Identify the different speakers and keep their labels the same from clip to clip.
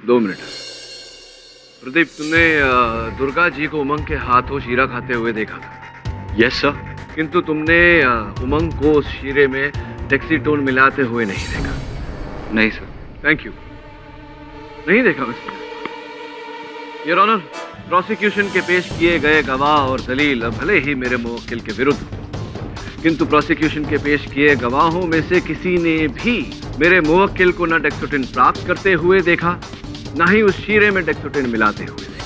Speaker 1: 2 minute. Pradeep, तुमने दुर्गा जी को उमंग के हाथों शीरा खाते हुए देखा था?
Speaker 2: Yes sir.
Speaker 1: किंतु तुमने उमंग को उस शीरे में डेक्सीटोन मिलाते हुए नहीं देखा?
Speaker 2: नहीं सर।
Speaker 1: Thank you. नहीं देखा मिस्टर योर ऑनर, प्रोसिक्यूशन के पेश किए गए गवाह और दलील भले ही मेरे मुवक्किल के विरुद्ध हो, किंतु प्रोसिक्यूशन के पेश किए गवाहों में से किसी ने भी मेरे मुवक्किल को न डेक्सोटिन प्राप्त करते हुए देखा, न ही उस शीरे में डेक्सोटिन मिलाते हुए देखा।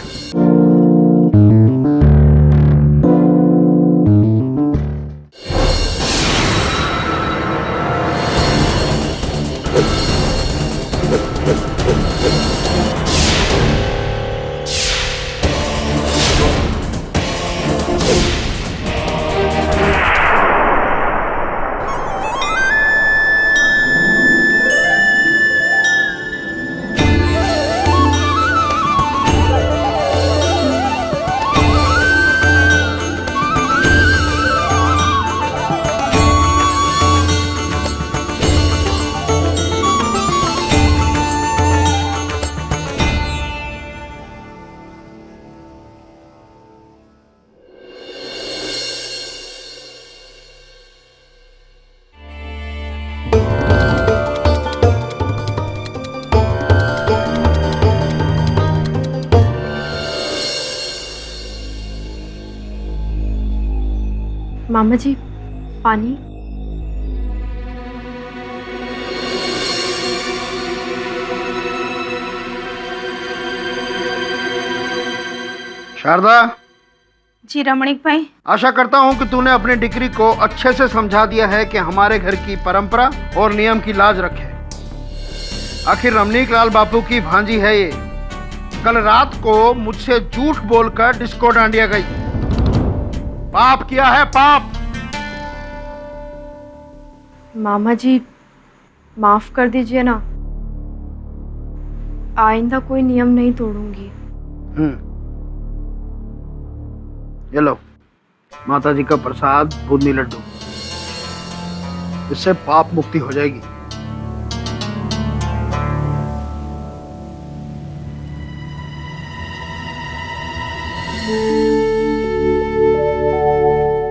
Speaker 3: मामा जी, पानी।
Speaker 4: शारदा।
Speaker 5: जी रमणीक भाई।
Speaker 4: आशा करता हूँ कि तूने अपनी डिग्री को अच्छे से समझा दिया है कि हमारे घर की परंपरा और नियम की लाज रखे। आखिर रमणीक लाल बापू की भांजी है ये। कल रात को मुझसे झूठ बोलकर डिस्को डांडिया गई। पाप किया है, पाप।
Speaker 3: मामा जी, माफ कर दीजिए ना, आइंदा कोई नियम नहीं तोड़ूंगी।
Speaker 4: ये लो माता जी का प्रसाद बूंदी लड्डू, इससे पाप मुक्ति हो जाएगी।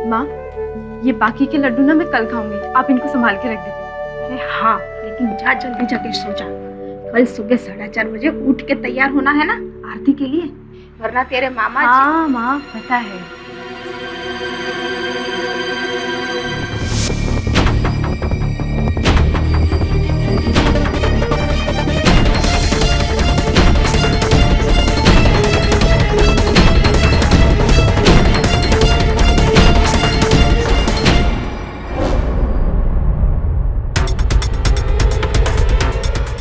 Speaker 3: माँ, ये बाकी के लड्डू ना मैं कल खाऊंगी, आप इनको संभाल के रख दीजिए।
Speaker 5: अरे हाँ, लेकिन जा जल्दी जाके सो जा। कल सुबह 4:30 बजे उठ के तैयार होना है ना आरती के लिए, वरना तेरे मामा जी।
Speaker 3: हाँ माँ, पता है।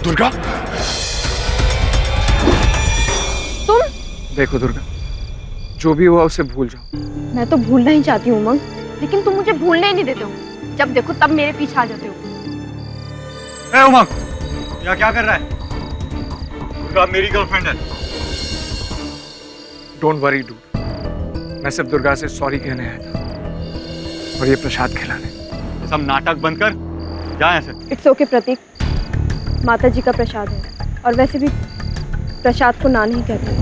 Speaker 2: दुर्गा,
Speaker 3: तुम?
Speaker 6: देखो दुर्गा, जो भी हुआ उसे भूल जाओ।
Speaker 3: मैं तो भूलना ही चाहती हूँ उमंग, लेकिन तुम मुझे भूलने ही नहीं देते हो। जब देखो तब मेरे पीछे आ जाते हो।
Speaker 2: ए उमंग, यहाँ क्या कर रहा है? दुर्गा मेरी गर्लफ्रेंड है।
Speaker 6: डोंट वरी डूड, मैं सिर्फ दुर्गा से सॉरी कहने आया था और ये प्रसाद खिलाने।
Speaker 2: ये सब नाटक बंद कर, जा यहाँ से।
Speaker 3: इट्स ओके प्रतीक, माता जी का प्रसाद है और वैसे भी प्रसाद को ना नहीं कहते।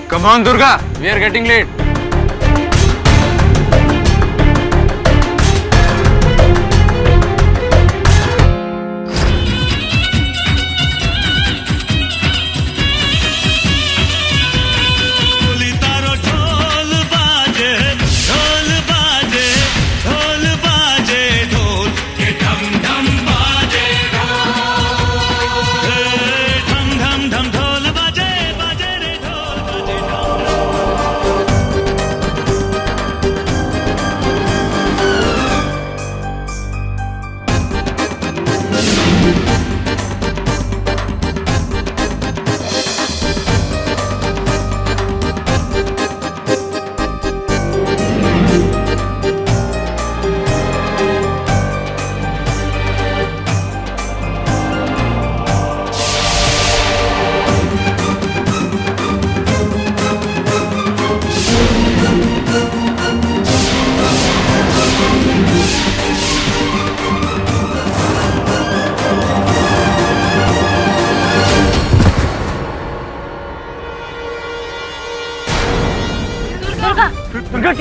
Speaker 6: Come on Durga, we are getting late.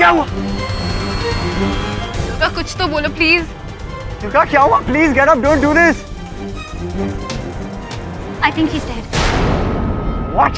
Speaker 2: क्या हुआ?
Speaker 3: दुर्गा कुछ तो बोलो प्लीज।
Speaker 2: दुर्गा क्या हुआ? Please get up, don't do this.
Speaker 3: I think she is dead.
Speaker 2: What?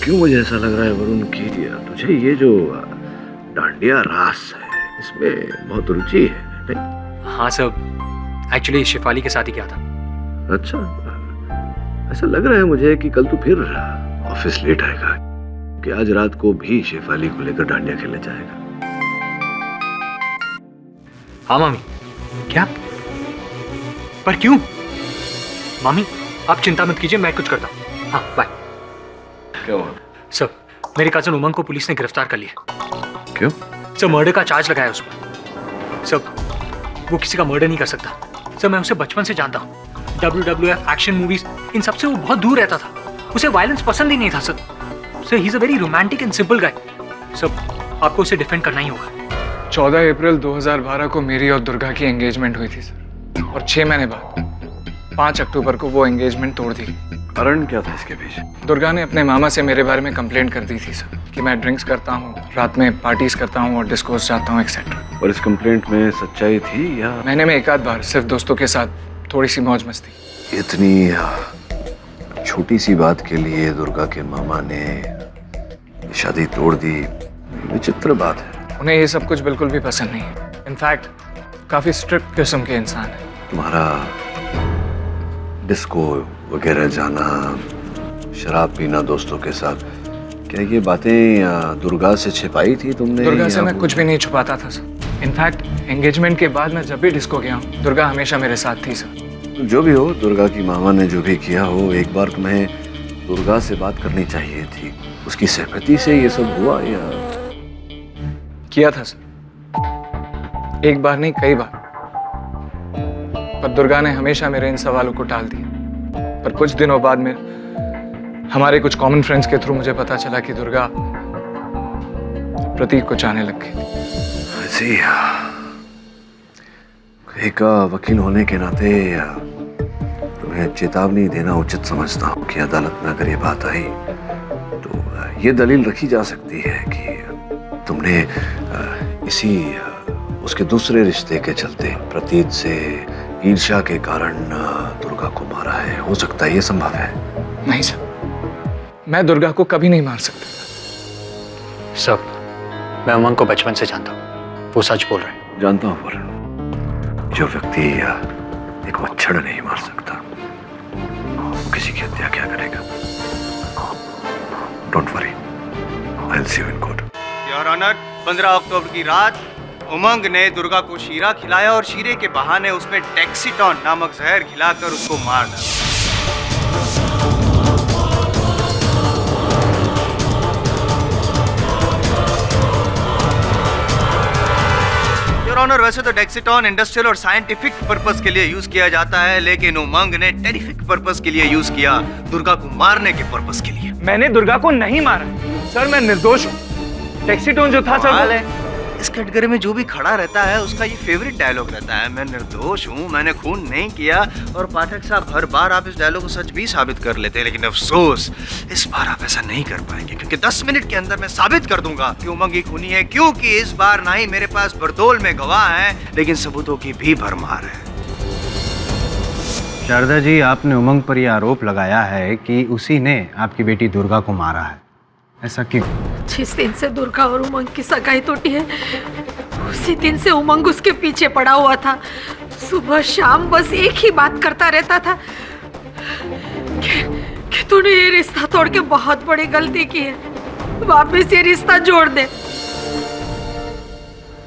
Speaker 1: क्यों मुझे ऐसा लग रहा है वरुण कि तुझे ये जो डांडिया रास है इसमें बहुत रुचि है, नहीं?
Speaker 6: हाँ सर, एक्चुअली शिफाली के साथ ही क्या था।
Speaker 1: अच्छा, ऐसा लग रहा है मुझे कि कल तू फिर ऑफिस लेट आएगा, कि आज रात को भी शेफाली को लेकर डांडिया खेलने जाएगा।
Speaker 6: हाँ मामी। क्या? पर क्यों? मामी आप चिंता मत कीजिए, मैं कुछ करता हूँ। हाँ बाय।
Speaker 1: क्या हुआ?
Speaker 6: सर मेरे कजन उमंग को पुलिस ने गिरफ्तार कर लिया।
Speaker 1: क्यों?
Speaker 6: सर मर्डर का चार्ज लगाया उस पर। सर वो किसी का मर्डर नहीं कर सकता। सर मैं उसे बचपन से जानता हूँ। WWF, एक्शन मूवीज, इन सबसे वो बहुत दूर रहता था। उसे वायलेंस पसंद ही नहीं था sir. Sir he is a very romantic and simple guy. Sir आपको उसे डिफेंड करना ही होगा।
Speaker 7: 14 अप्रैल 2012 को मेरी और दुर्गा की एंगेजमेंट हुई थी सर, और 6 महीने बाद 5 अक्टूबर को वो एंगेजमेंट तोड़ दी।
Speaker 1: कारण क्या था इसके पीछे?
Speaker 7: दुर्गा ने अपने मामा से मेरे बारे में कंप्लेंट कर दी थी सर, कि मैं ड्रिंक्स करता हूँ, रात में पार्टीज करता हूँ और डिस्कोर्स जाता हूँ एक्सेट्रा।
Speaker 1: और इस कंप्लेंट में सच्चाई थी या?
Speaker 7: महीने में एक आध बार सिर्फ दोस्तों के साथ थोड़ी सी मौज मस्ती।
Speaker 1: इतनी छोटी सी बात के लिए दुर्गा के मामा ने शादी तोड़ दी, विचित्र बात है।
Speaker 7: उन्हें ये सब कुछ बिल्कुल भी पसंद नहीं है। इनफैक्ट काफी स्ट्रिक्ट किस्म के इंसान है।
Speaker 1: तुम्हारा डिस्को वगैरह जाना, शराब पीना दोस्तों के साथ, क्या ये बातें दुर्गा से छिपाई थी तुमने?
Speaker 7: दुर्गा से मैं कुछ भी नहीं छुपाता था सर। इनफैक्ट एंगेजमेंट के बाद मैं जब भी डिस्को गया हूँ, दुर्गा हमेशा मेरे साथ थी सर।
Speaker 1: जो भी हो, दुर्गा की मामा ने जो भी किया हो, एक बार तुम्हें दुर्गा से बात करनी चाहिए थी। उसकी सहमति से ये सब हुआ या?
Speaker 7: किया था सर, एक बार नहीं कई बार, पर दुर्गा ने हमेशा मेरे इन सवालों को टाल दिया। पर कुछ दिनों बाद में हमारे कुछ कॉमन फ्रेंड्स के थ्रू मुझे पता चला कि दुर्गा प्रतीक को चाहने लग गई।
Speaker 1: ऐसी एक वकील होने के नाते तुम्हें चेतावनी देना उचित समझता हूँ कि अदालत में अगर ये बात आई तो ये दलील रखी जा सकती है कि तुमने इसी उसके दूसरे रिश्ते के चलते प्रतीक से ईर्ष्या के कारण दुर्गा को मारा है। हो सकता है, ये संभव है?
Speaker 7: नहीं सर, मैं दुर्गा को कभी नहीं मार सकता।
Speaker 6: सर मैं उमंग को बचपन से जानता हूँ, वो सच बोल रहे हैं।
Speaker 1: जानता हूँ वरुण, जो व्यक्ति एक मच्छर नहीं मार सकता वो किसी की हत्या क्या करेगा? Don't worry, I will see you in court.
Speaker 2: Your honour, 15 अक्टूबर की रात उमंग ने दुर्गा को शीरा खिलाया और शीरे के बहाने उसमें डेक्सीटॉन नामक जहर खिलाकर उसको मार डाला। योर ऑनर, वैसे तो डेक्सीटॉन इंडस्ट्रियल और साइंटिफिक पर्पस के लिए यूज किया जाता है, लेकिन उमंग ने टेरिफिक पर्पस के लिए यूज किया, दुर्गा को मारने के पर्पस के लिए।
Speaker 6: मैंने दुर्गा को नहीं मारा सर, मैं निर्दोष हूँ। टैक्सीटोन जो था सर,
Speaker 2: इस कटघरे में जो भी खड़ा रहता है उसका ये फेवरेट डायलॉग रहता है, मैं निर्दोष हूँ, मैंने खून नहीं किया। और पाठक साहब, हर बार आप इस डायलॉग को सच भी साबित कर लेते हैं, लेकिन अफसोस इस बार आप ऐसा नहीं कर पाएंगे, क्योंकि 10 मिनट के अंदर मैं साबित कर दूंगा कि उमंग ही खूनी है। क्योंकि इस बार ना ही मेरे पास बरदौल में गवाह है, लेकिन सबूतों की भी भरमार है।
Speaker 8: शारदा जी, आपने उमंग पर यह आरोप लगाया है कि उसी ने आपकी बेटी दुर्गा को मारा है, ऐसा क्यों?
Speaker 5: जिस दिन से दुर्गा और उमंग की सगाई टूटी है, उसी दिन से उमंग उसके पीछे पड़ा हुआ था। सुबह शाम बस एक ही बात करता रहता था कि तूने ये रिश्ता तोड़ के बहुत बड़ी गलती की है, वापस ये रिश्ता जोड़ दे।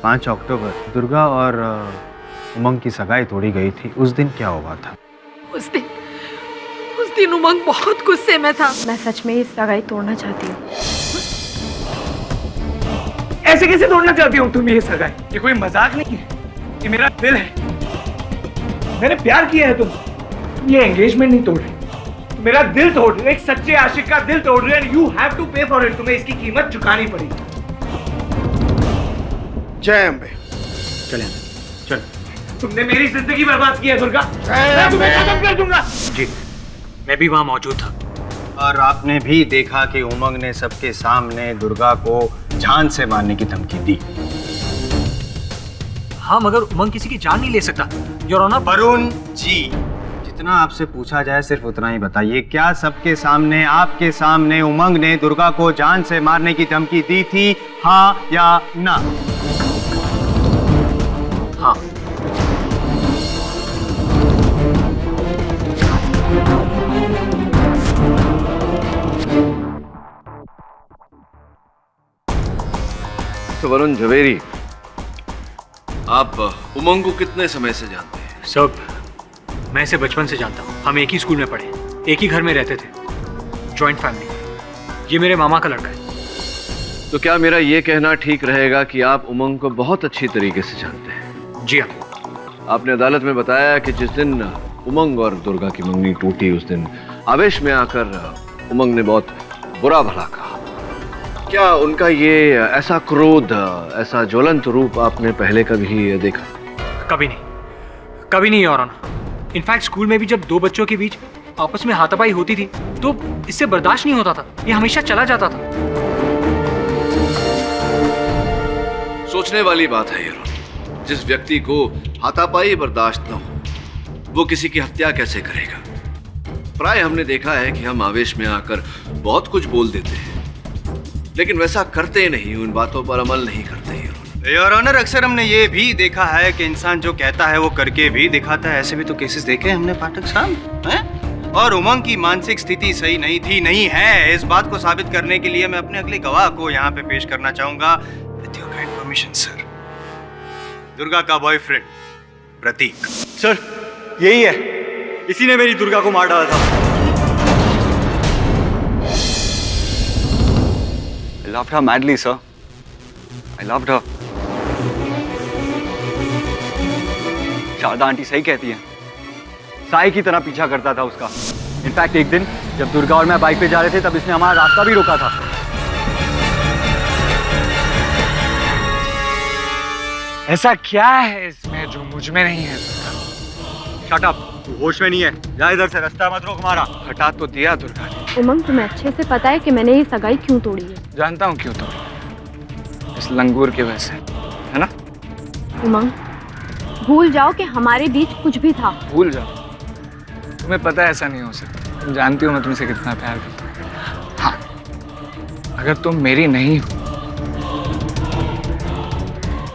Speaker 8: 5 अक्टूबर दुर्गा और उमंग की सगाई तोड़ी गई थी, उस दिन क्या हुआ था?
Speaker 5: उस दिन उमंग बहुत गुस्से में था।
Speaker 3: मैं सच में ये सगाई तोड़ना चाहती हूँ।
Speaker 6: ऐसे कैसे तोड़ना चाहती हूँ तुम ये सगाई? ये कोई मजाक नहीं है, ये मेरा दिल है, मैंने प्यार किया है तुमसे। ये एंगेजमेंट नहीं तोड़ रही,
Speaker 9: मेरा दिल तोड़ रही है, एक सच्चे आशिक का दिल तोड़ रही है, एंड यू हैव टू पे फॉर इट। तुम्हें इसकी कीमत चुकानी पड़ेगी।
Speaker 4: जय अम्बे।
Speaker 6: चले चल।
Speaker 9: तुमने मेरी जिंदगी बर्बाद की है दुर्गा, मैं तुम्हें खत्म कर दूंगा।
Speaker 6: जी, मैं भी वहां मौजूद था।
Speaker 8: और आपने भी देखा कि उमंग ने सबके सामने दुर्गा को जान से मारने की धमकी दी।
Speaker 6: हाँ, मगर उमंग किसी की जान नहीं ले सकता योर ऑनर।
Speaker 8: वरुण जी, जितना आपसे पूछा जाए सिर्फ उतना ही बताइए। क्या सबके सामने, आपके सामने उमंग ने दुर्गा को जान से मारने की धमकी दी थी, हाँ या ना?
Speaker 6: हाँ।
Speaker 1: तो वरुण झवेरी, आप उमंग को कितने समय से जानते हैं?
Speaker 6: सब, मैं इसे बचपन से जानता हूँ। हम एक ही स्कूल में पढ़े, एक ही घर में रहते थे, जॉइंट फैमिली। ये मेरे मामा का लड़का है।
Speaker 1: तो क्या मेरा ये कहना ठीक रहेगा कि आप उमंग को बहुत अच्छी तरीके से जानते हैं?
Speaker 6: जी हाँ।
Speaker 1: आपने अदालत में बताया कि जिस दिन उमंग और दुर्गा की मंगनी टूटी, उस दिन आवेश में आकर उमंग ने बहुत बुरा भला कहा। क्या उनका ये ऐसा क्रोध, ऐसा ज्वलंत रूप आपने पहले कभी देखा?
Speaker 6: कभी नहीं, कभी नहीं योर ऑनर। इनफैक्ट स्कूल में भी जब दो बच्चों के बीच आपस में हाथापाई होती थी तो इससे बर्दाश्त नहीं होता था, ये हमेशा चला जाता था।
Speaker 1: सोचने वाली बात है ये। जिस व्यक्ति को हाथापाई बर्दाश्त न हो, वो किसी की हत्या कैसे करेगा? प्राय हमने देखा है कि हम आवेश में आकर बहुत कुछ बोल देते हैं, लेकिन वैसा करते नहीं, उन बातों पर अमल नहीं करते।
Speaker 2: योर ऑनर, अक्सर हमने ये भी देखा है कि इंसान जो कहता है वो करके भी दिखाता है। ऐसे भी तो केसेस देखे हमने पाठक साहब, हैं? और उमंग की मानसिक स्थिति सही नहीं थी, नहीं है। इस बात को साबित करने के लिए मैं अपने अगले गवाह को यहाँ पे पेश करना चाहूंगा। With your kind permission sir. Durga का बॉयफ्रेंड प्रतीक।
Speaker 9: सर, यही है, इसी ने मेरी दुर्गा को मार डाला था।
Speaker 10: I loved her madly, sir. I loved her. Sharda aunty सही कहती हैं। साई की तरह पीछा करता था उसका। इनफैक्ट एक दिन जब दुर्गा और मैं बाइक पे जा रहे थे तब इसने हमारा रास्ता भी रोका था।
Speaker 7: ऐसा क्या है इसमें जो मुझ में नहीं है?
Speaker 10: Shut up, तू होश में नहीं है। जा इधर से, रास्ता मत रोक हमारा।
Speaker 7: हटा तो दिया दुर्गा ने।
Speaker 3: उमंग, तुम्हें अच्छे से पता है कि मैंने ये सगाई क्यों तोड़ी है।
Speaker 7: जानता हूँ क्यों तोड़ी, इस लंगूर की वजह से, है ना?
Speaker 3: उमंग, भूल जाओ कि हमारे बीच कुछ भी था।
Speaker 7: भूल जाओ? तुम्हें पता है ऐसा नहीं हो सकता। तुम जानती हो मैं तुमसे कितना प्यार करता हूँ। हाँ, अगर तुम मेरी नहीं हो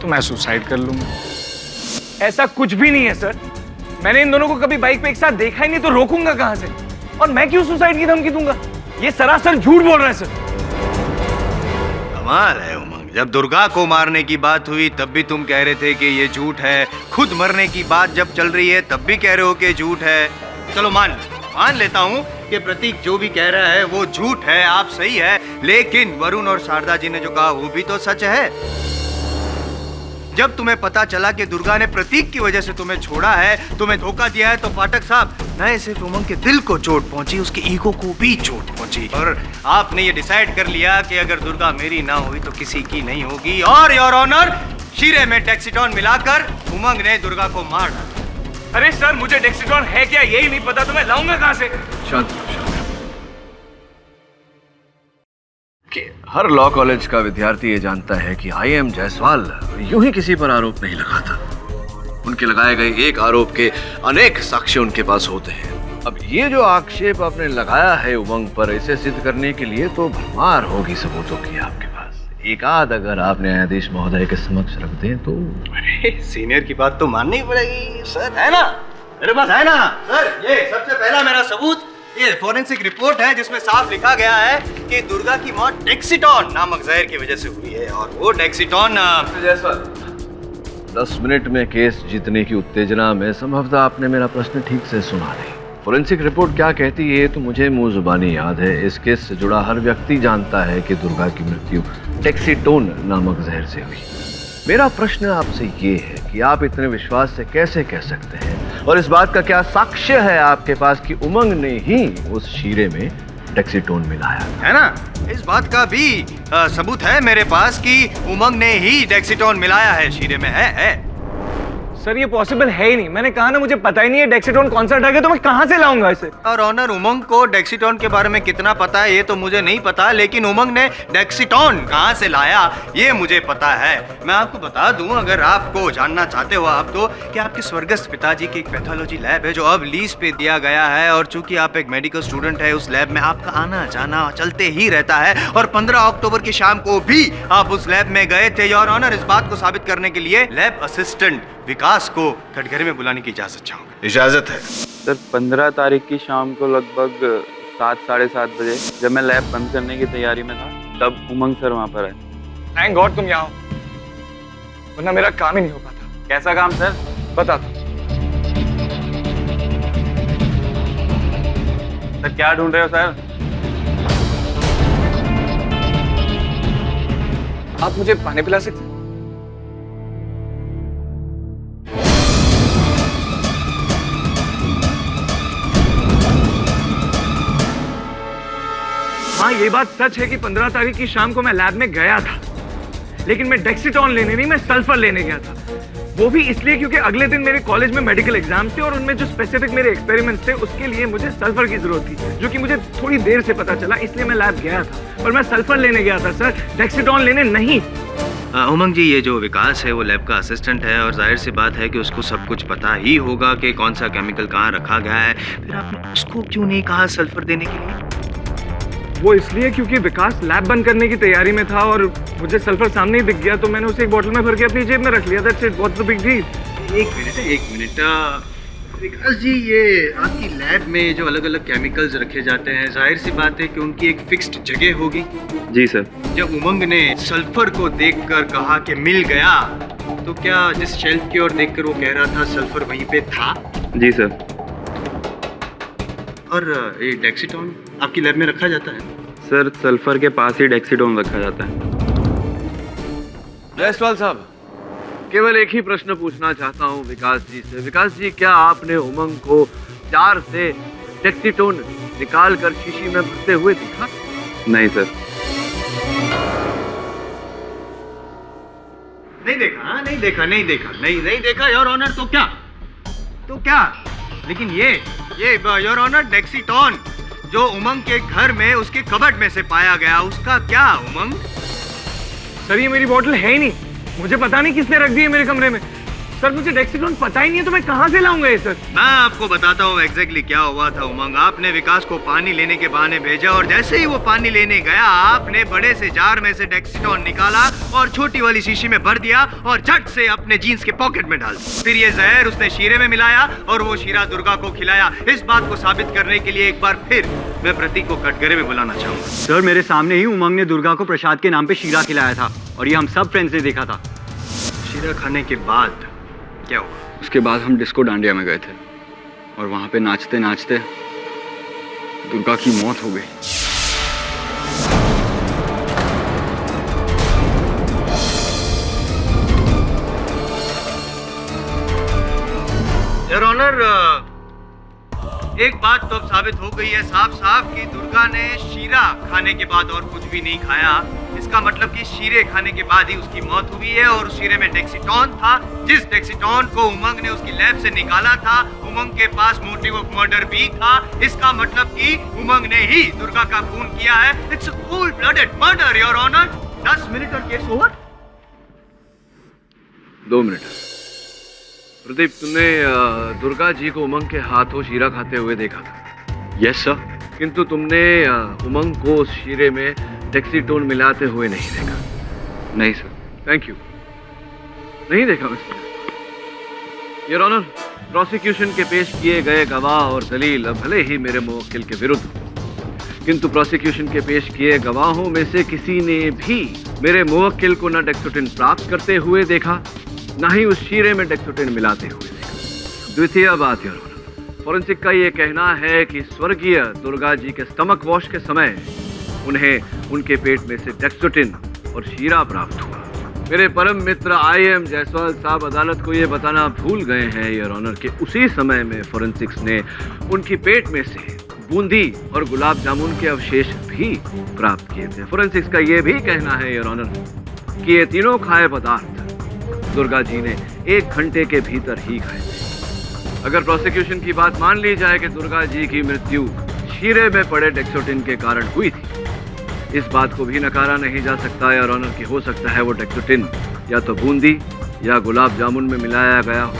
Speaker 7: तो मैं सुसाइड कर लूंगा।
Speaker 9: ऐसा कुछ भी नहीं है सर। मैंने इन दोनों को कभी बाइक पे एक साथ देखा ही नहीं, तो रोकूंगा कहां से? और मैं क्यों सुसाइड की धमकी दूंगा? ये सरासर झूठ बोल रहे हैं सर।
Speaker 2: कमाल है उमंग, जब दुर्गा को मारने की बात हुई तब भी तुम कह रहे थे कि ये झूठ है। खुद मरने की बात जब चल रही है तब भी कह रहे हो कि झूठ है। चलो मान लेता हूँ कि प्रतीक जो भी कह रहा है वो झूठ है, आप सही है। लेकिन वरुण और शारदा जी ने जो कहा वो भी तो सच है। जब तुम्हें पता चला कि दुर्गा ने प्रतीक की वजह से तुम्हें छोड़ा है, तुम्हें धोखा दिया है, तो पाठक साहब, न सिर्फ उमंग के दिल को चोट पहुंची, उसके ईगो को भी चोट पहुंची। और आपने ये डिसाइड कर लिया कि अगर दुर्गा मेरी ना हुई तो किसी की नहीं होगी। और योर ऑनर, शीरे में डेक्सिटॉन मिलाकर उमंग ने दुर्गा को मार डाला।
Speaker 9: अरे सर, मुझे डेक्सिटॉन है क्या यही नहीं पता, तो मैं लाऊंगा कहां से?
Speaker 1: शांत। हर लॉ कॉलेज का विद्यार्थी ये जानता है कि IM जायसवाल यूं ही किसी पर आरोप नहीं लगाता। उनके लगाए गए एक आरोप के अनेक साक्ष्य उनके पास होते हैं। अब ये जो आक्षेप आपने लगाया है उमंग पर, इसे सिद्ध करने के लिए तो भरमार होगी सबूतों की आपके पास। एक आध अगर आप न्यायाधीश महोदय के समक्ष रख दें तो।
Speaker 2: अरे सीनियर की बात तो माननी पड़ेगी सर, है ना? मेरे पास है ना सर, ये सबसे पहला मेरा सबूत, ये फॉरेंसिक रिपोर्ट है जिसमें साफ लिखा गया है कि दुर्गा की मौत डेक्सिटॉन नामक जहर की वजह से हुई है। और वो डेक्सिटॉन
Speaker 1: जायसवाल, 10 मिनट में केस जीतने की उत्तेजना में संभवतः आपने मेरा प्रश्न ठीक से सुना नहीं। फॉरेंसिक रिपोर्ट क्या कहती है तो मुझे मुंह जुबानी याद है। इस केस से जुड़ा हर व्यक्ति जानता है कि दुर्गा की मृत्यु डेक्सिटोन नामक जहर से हुई। मेरा प्रश्न आपसे ये है कि आप इतने विश्वास से कैसे कह सकते हैं और इस बात का क्या साक्ष्य है आपके पास कि उमंग ने ही उस शीरे में डेक्सीटोन मिलाया?
Speaker 2: है ना? इस बात का भी सबूत है मेरे पास कि उमंग ने ही डेक्सीटोन मिलाया है शीरे में। है
Speaker 9: सर ये पॉसिबल है ही नहीं। मैंने कहा ना मुझे पता ही नहीं है डेक्सीटोन कौन सा ड्रग है, तो मैं कहां से लाऊंगा इसे?
Speaker 2: और ऑनर, उमंग को डेक्सीटोन के बारे में कितना पता है ये तो मुझे नहीं पता, लेकिन उमंग ने डेक्सीटोन कहां से लाया ये मुझे पता है। मैं आपको बता दूं, अगर आपको जानना चाहते हो आप, तो कि आपके स्वर्गस्थ पिताजी की एक पैथोलॉजी लैब है जो अब लीज पे दिया गया है, और चूंकि आप एक मेडिकल स्टूडेंट है, उस लैब में आपका आना जाना चलते ही रहता है। और 15 अक्टूबर की शाम को भी आप उस लैब में गए थे योर ऑनर। इस बात को साबित करने के लिए लैब असिस्टेंट विकास को कटघरे में बुलाने की इजाजत चाहूंगा। इजाजत है
Speaker 11: सर। 15 तारीख की शाम को लगभग 7 साढ़े 7 बजे जब मैं लैब बंद करने की तैयारी में था, तब उमंग सर वहाँ पर आए।
Speaker 9: थैंक गॉड तुम यहाँ हो, वरना मेरा काम ही नहीं हो पाता।
Speaker 11: कैसा काम सर?
Speaker 9: बता दो
Speaker 11: सर, क्या ढूंढ रहे हो सर?
Speaker 9: आप मुझे पानी पिला सकते हैं? हाँ ये बात सच है कि 15 तारीख की शाम को मैं लैब में गया था, लेकिन मैं डेक्सीटोन लेने नहीं, मैं सल्फर लेने गया था। वो भी इसलिए क्योंकि अगले दिन मेरे कॉलेज में मेडिकल एग्जाम थे और उनमें जो स्पेसिफिक मेरे एक्सपेरिमेंट्स थे उसके लिए मुझे सल्फर की जरूरत थी, जो कि मुझे थोड़ी देर से पता चला, इसलिए मैं लैब गया था। पर मैं सल्फर लेने गया था सर, डेक्सीटोन लेने नहीं।
Speaker 2: उमंग जी, ये जो विकास है वो लैब का असिस्टेंट है, और जाहिर सी बात है कि उसको सब कुछ पता ही होगा कि कौन सा केमिकल कहाँ रखा गया है। फिर आपने उसको क्यों नहीं कहा सल्फर देने के लिए?
Speaker 9: वो इसलिए क्योंकि विकास लैब बंद करने की तैयारी में था और मुझे सल्फर सामने ही दिख गया, तो मैंने उसे एक बोतल में भर के अपनी जेब में रख लिया। That's it, what's the big deal?
Speaker 2: एक मिनट विकास जी, ये आपकी लैब में जो अलग अलग केमिकल्स रखे जाते हैं, जाहिर सी बात है कि उनकी एक फिक्स्ड जगह होगी।
Speaker 11: जी सर।
Speaker 2: जब उमंग ने सल्फर को देखकर कहा कि मिल गया, तो क्या जिस शेल्फ की ओर देखकर वो कह रहा था सल्फर वहीं पे था?
Speaker 11: जी सर।
Speaker 2: और ये डेक्सीटोन आपकी लैब में रखा जाता है?
Speaker 11: सर, सल्फर के पास ही डेक्सीटोन रखा जाता है।
Speaker 1: जायसवाल साहब, केवल एक ही प्रश्न पूछना चाहता हूँ विकास जी से। विकास जी, क्या आपने उमंग को जार से डेक्सीटोन निकाल कर शीशी में भरते हुए देखा?
Speaker 11: नहीं सर।
Speaker 2: नहीं देखा योर ऑनर। तो क्या लेकिन ये योर ऑनर, डेक्सीटोन जो उमंग के घर में उसके कबर्ड में से पाया गया, उसका क्या उमंग?
Speaker 9: सर ये मेरी बोतल है ही नहीं, मुझे पता नहीं किसने रख दी है मेरे कमरे में। सर मुझे डेक्सीटोन पता ही नहीं है, तो मैं कहां से लाऊंगा ये? सर
Speaker 2: मैं आपको बताता हूँ एग्जैक्टली क्या हुआ था उमंग। आपने विकास को पानी लेने के बहाने भेजा, और जैसे ही वो पानी लेने गया, आपने बड़े से जार में से डेक्सीटोन निकाला और छोटी वाली शीशी में भर दिया और झट से अपने जीन्स के पॉकेट में डाल दिया। फिर ये जहर उसने शीरे में मिलाया और वो शीरा दुर्गा को खिलाया। इस बात को साबित करने के लिए एक बार फिर मैं प्रतीक को कटघरे में बुलाना चाहूंगा।
Speaker 10: सर, मेरे सामने ही उमंग ने दुर्गा को प्रसाद के नाम पे शीरा खिलाया था, और ये हम सब फ्रेंड्स ने देखा था।
Speaker 2: शीरा खाने के बाद क्या हुआ?
Speaker 11: उसके बाद हम डिस्को डांडिया में गए थे, और वहाँ पे नाचते नाचते दुर्गा की मौत हो गई।
Speaker 2: योर ऑनर, एक बात तो अब साबित हो गई है साफ साफ कि दुर्गा ने शीरा खाने के बाद और कुछ भी नहीं खाया। इसका मतलब कि शीरे खाने के बाद ही उसकी मौत हुई है, और उस शीरे में डेक्सीटोन था, जिस डेक्सीटोन को उमंग ने उसकी लैब से निकाला था। उमंग के पास मोटिव ऑफ मर्डर भी था। इसका मतलब कि उमंग ने ही दुर्गा का खून किया है। It's a cold blooded murder your honour. 10 minute और केस ओवर।
Speaker 1: 2 मिनट। प्रदीप, तुमने दुर्गा जी को उमंग के हाथों शीरा खाते हुए देखा था?
Speaker 11: Yes sir.
Speaker 1: किंतु तुमने उमंग को उस शीरे में डेक्सीटोन मिलाते हुए नहीं देखा?
Speaker 11: नहीं सर।
Speaker 1: Thank you. नहीं देखा मिस्टर योर ऑनर। प्रोसिक्यूशन के पेश किए गए गवाह और दलील भले ही मेरे मुवक्किल के विरुद्ध हो, किंतु प्रोसिक्यूशन के पेश किए गवाहों में से किसी ने भी मेरे मुवक्किल को न डेक्सीटोन प्राप्त करते हुए देखा, न ही उस शीरे में डेक्सीटोन मिलाते हुए देखा। द्वितीय बात योर ऑनर, फॉरेंसिक का यह कहना है कि स्वर्गीय दुर्गा जी के स्टमक वॉश के समय उन्हें उनके पेट में से डेक्सीटोन और शीरा प्राप्त हुआ। मेरे परम मित्र IM जायसवाल साहब अदालत को ये बताना भूल गए हैं योर ऑनर कि उसी समय में फोरेंसिक्स ने उनकी पेट में से बूंदी और गुलाब जामुन के अवशेष भी प्राप्त किए थे। फोरेंसिक्स का ये भी कहना है योर ऑनर कि ये तीनों खाए पदार्थ दुर्गा जी ने 1 घंटे के भीतर ही खाए थे। अगर प्रोसिक्यूशन की बात मान ली जाए कि दुर्गा जी की मृत्यु शीरे में पड़े डेक्सोटिन के कारण हुई थी, इस बात को भी नकारा नहीं जा सकता योर ऑनर कि हो सकता है वो डेक्सोटिन या तो बूंदी या गुलाब जामुन में मिलाया गया हो।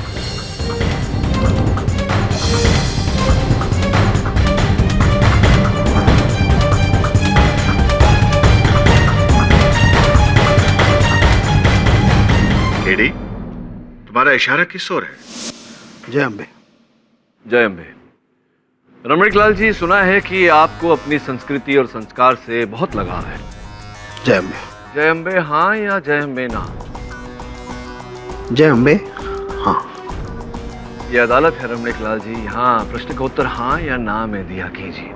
Speaker 4: केडी, तुम्हारा इशारा किस ओर है? जय अम्बे।
Speaker 1: जय अम्बे। रमणीक जी, सुना है कि आपको अपनी संस्कृति और संस्कार से बहुत लगाव है।
Speaker 4: जय अम्बे।
Speaker 1: जय अम्बे हाँ या जय अम्बे ना?
Speaker 4: जय अम्बे हाँ।
Speaker 1: ये अदालत है रमणीक जी, यहाँ प्रश्न का उत्तर हाँ या ना में दिया कीजिए।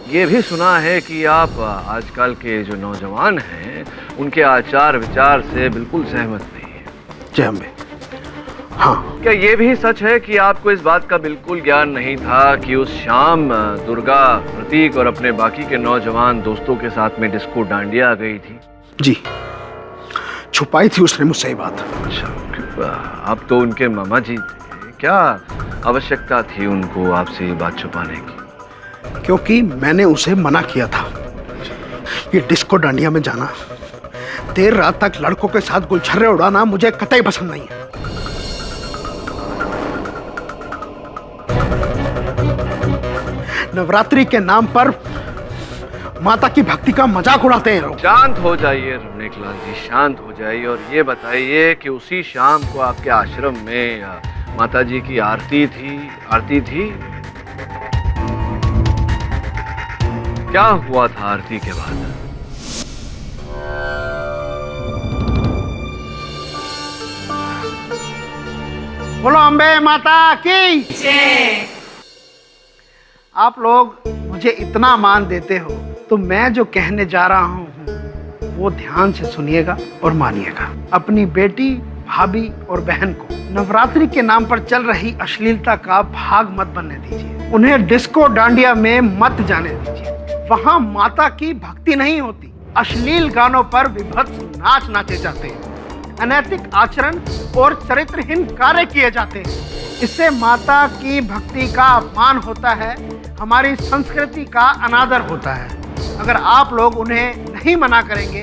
Speaker 1: ये भी सुना है कि आप आजकल के जो नौजवान हैं उनके आचार विचार से बिल्कुल सहमत नहीं है।
Speaker 4: जय अम्बे हाँ।
Speaker 1: क्या ये भी सच है कि आपको इस बात का बिल्कुल ज्ञान नहीं था कि उस शाम दुर्गा, प्रतीक और अपने बाकी के नौजवान दोस्तों के साथ में डिस्को डांडिया आ गई थी?
Speaker 4: जी, छुपाई थी उसने मुझसे ये बात।
Speaker 1: अच्छा, आप तो उनके मामा जी थे, क्या आवश्यकता थी उनको आपसे ये बात छुपाने की?
Speaker 4: क्योंकि मैंने उसे मना किया था। ये डिस्को डांडिया में जाना, देर रात तक लड़कों के साथ गुलछर्रे उड़ाना मुझे कतई पसंद नहीं है। नवरात्रि के नाम पर माता की भक्ति का मजाक उड़ाते हैं लोग।
Speaker 1: शांत हो जाइए रमणीक जी, शांत हो जाइए और ये बताइए कि उसी शाम को आपके आश्रम में माता जी की आरती थी? क्या हुआ था आरती के बाद?
Speaker 4: बोलो अम्बे माता की जय। आप लोग मुझे इतना मान देते हो तो मैं जो कहने जा रहा हूँ वो ध्यान से सुनिएगा और मानिएगा। अपनी बेटी, भाभी और बहन को नवरात्रि के नाम पर चल रही अश्लीलता का भाग मत बनने दीजिए। उन्हें डिस्को डांडिया में मत जाने दीजिए। वहाँ माता की भक्ति नहीं होती, अश्लील गानों पर विभत्स नाच नाचे जाते हैं, अनैतिक आचरण और चरित्रहीन कार्य किए जाते हैं। इससे माता की भक्ति का अपमान होता है, हमारी संस्कृति का अनादर होता है। अगर आप लोग उन्हें नहीं मना करेंगे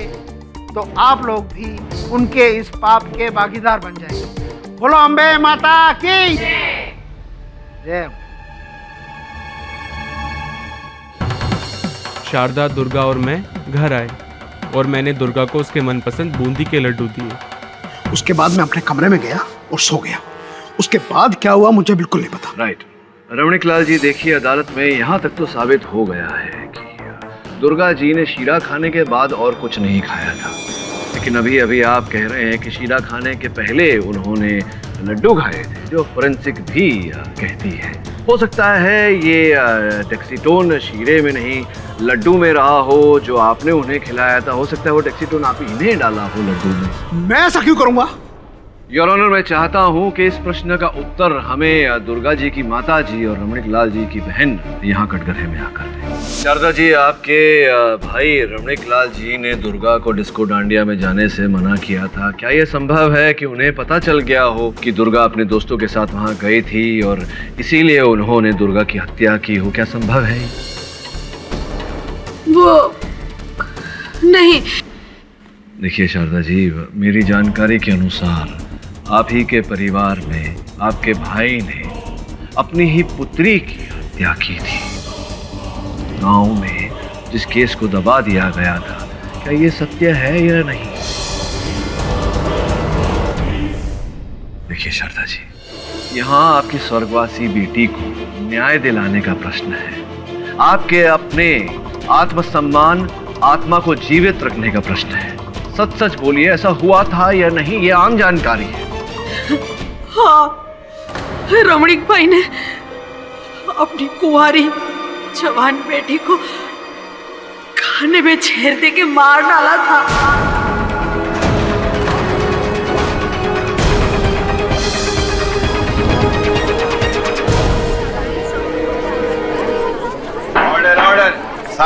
Speaker 4: तो आप लोग भी उनके इस पाप के भागीदार बन जाएंगे। बोलो अम्बे माता की जय।
Speaker 12: शारदा, दुर्गा और मैं घर आए और मैंने दुर्गा को उसके मनपसंद बूंदी के लड्डू दिए।
Speaker 4: उसके बाद मैं अपने कमरे में गया और सो गया। उसके बाद क्या हुआ मुझे बिल्कुल नहीं पता।
Speaker 1: राइट रमणीक जी, देखिए अदालत में यहाँ तक तो साबित हो गया है कि दुर्गा जी ने शीरा खाने के बाद और कुछ नहीं खाया था, लेकिन अभी अभी आप कह रहे हैं कि शीरा खाने के पहले उन्होंने लड्डू खाए थे, जो फोरेंसिक भी कहती है। हो सकता है ये डेक्सीटोन शीरे में नहीं लड्डू में रहा हो जो आपने उन्हें खिलाया था। हो सकता है वो डेक्सीटोन आप इन्हें डाला हो लड्डू में।
Speaker 4: मैं ऐसा क्यों करूंगा?
Speaker 1: योर ऑनर, मैं चाहता हूं कि इस प्रश्न का उत्तर हमें दुर्गा जी की माता जी और रमणीक जी की बहन यहाँ कटघरे में आकर दें। शारदा जी, आपके भाई रमणीक जी ने दुर्गा को डिस्को डांडिया में जाने से मना किया था। क्या यह संभव है कि उन्हें पता चल गया हो कि दुर्गा अपने दोस्तों के साथ वहाँ गई थी और इसीलिए उन्होंने दुर्गा की हत्या की हो? क्या संभव है?
Speaker 5: वो नहीं।
Speaker 1: देखिए शारदा जी, मेरी जानकारी के अनुसार आप ही के परिवार में आपके भाई ने अपनी ही पुत्री की हत्या की थी। गांव में जिस केस को दबा दिया गया था, क्या ये सत्य है या नहीं? देखिए शारदा जी, यहाँ आपकी स्वर्गवासी बेटी को न्याय दिलाने का प्रश्न है। आपके अपने आत्मसम्मान, आत्मा को जीवित रखने का प्रश्न है। सच सच बोलिए, ऐसा हुआ था या नहीं? ये आम जानकारी है।
Speaker 5: हाँ, रमणीक भाई ने अपनी कुंवारी जवान बेटी को खाने में छेड़ दे के मार डाला था।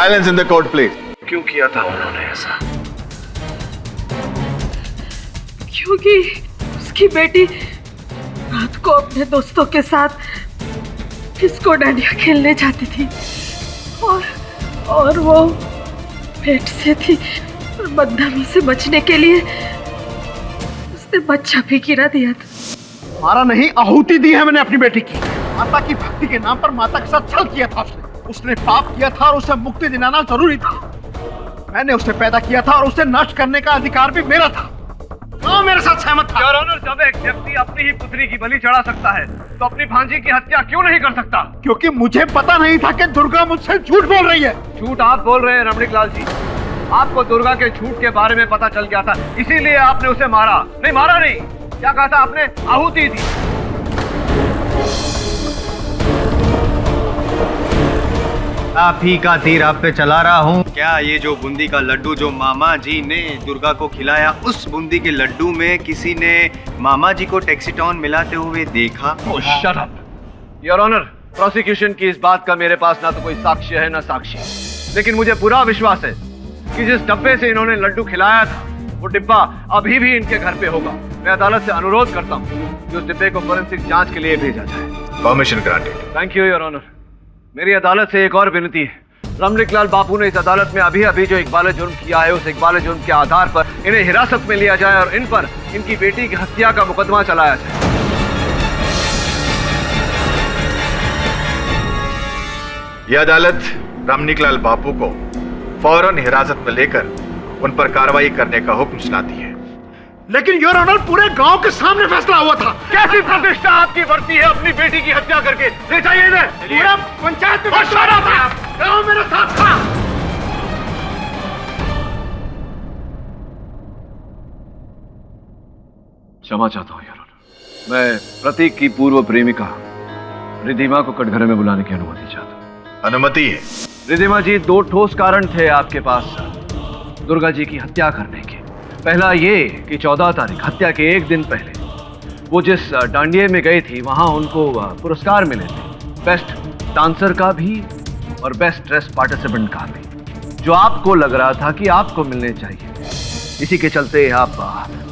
Speaker 13: Silence in the court please.
Speaker 1: क्यों किया था उन्होंने ऐसा?
Speaker 5: क्योंकि उसकी बेटी रात को अपने दोस्तों के साथ डिस्को डांडिया खेलने जाती थी और वो पेट से थी और बदनामी से बचने के लिए उसने बच्चा भी गिरा दिया था।
Speaker 4: मारा नहीं, आहुति दी है मैंने अपनी बेटी की। माता की भक्ति के नाम पर माता के साथ छल किया था उसने पाप किया था और उसे मुक्ति दिलाना जरूरी था। मैंने उसे पैदा किया था और उसे नष्ट करने का अधिकार भी मेरा था। कौन मेरे साथ सहमत था?
Speaker 1: योर ऑनर, जब एक व्यक्ति अपनी ही पुत्री की बलि चढ़ा सकता है तो अपनी भांजी की हत्या क्यों नहीं कर सकता?
Speaker 4: क्योंकि मुझे पता नहीं था कि दुर्गा मुझसे झूठ बोल रही है।
Speaker 1: झूठ आप बोल रहे हैं रमणीक लाल जी। आपको दुर्गा के झूठ के बारे में पता चल गया था, इसीलिए आपने उसे मारा। नहीं, मारा नहीं, क्या कहा था आपने? आहुति दी।
Speaker 8: आप ही का तीर आप पे चला रहा हूँ। क्या ये जो बूंदी का लड्डू जो मामा जी ने दुर्गा को खिलाया, उस बूंदी के लड्डू में किसी ने मामा जी को टैक्सीटॉन मिलाते हुए देखा?
Speaker 1: Oh, shut up. Your honour, prosecution की इस बात का मेरे पास ना तो कोई साक्ष्य है ना साक्षी, लेकिन मुझे पूरा विश्वास है कि जिस डब्बे से इन्होंने लड्डू खिलाया था वो डिब्बा अभी भी इनके घर पे होगा। मैं अदालत से अनुरोध करता हूँ कि उस डिब्बे को फोरेंसिक जांच के लिए भेजा जाए।
Speaker 13: Permission granted.
Speaker 1: Thank you your honour. मेरी अदालत से एक और विनती है। रमणीक लाल बापू ने इस अदालत में अभी जो इकबाल जुर्म किया है, उस इकबाल जुर्म के आधार पर इन्हें हिरासत में लिया जाए और इन पर इनकी बेटी की हत्या का मुकदमा चलाया जाए।
Speaker 13: यह अदालत रमणीक लाल बापू को फौरन हिरासत में लेकर उन पर कार्रवाई करने का हुक्म सुनाती है।
Speaker 4: लेकिन योर ऑनर, पूरे गांव के सामने फैसला हुआ था।
Speaker 1: कैसी प्रतिष्ठा आपकी बढ़ती है अपनी बेटी की हत्या करके? ले जाइए इन्हें।
Speaker 4: पूरा पंचायत में मशवरा था, गांव मेरे साथ था।
Speaker 1: क्षमा चाहता हूँ योर ऑनर। मैं प्रतीक की पूर्व प्रेमिका रिधिमा को कटघरे में बुलाने की अनुमति चाहता हूँ।
Speaker 13: अनुमति है।
Speaker 1: रिधिमा जी, दो ठोस कारण थे आपके पास दुर्गा जी की हत्या करने के। पहला ये कि 14 तारीख, हत्या के एक दिन पहले, वो जिस डांडिये में गई थी वहां उनको पुरस्कार मिले थे, बेस्ट डांसर का भी और बेस्ट ड्रेस पार्टिसिपेंट का भी, जो आपको लग रहा था कि आपको मिलने चाहिए। इसी के चलते आप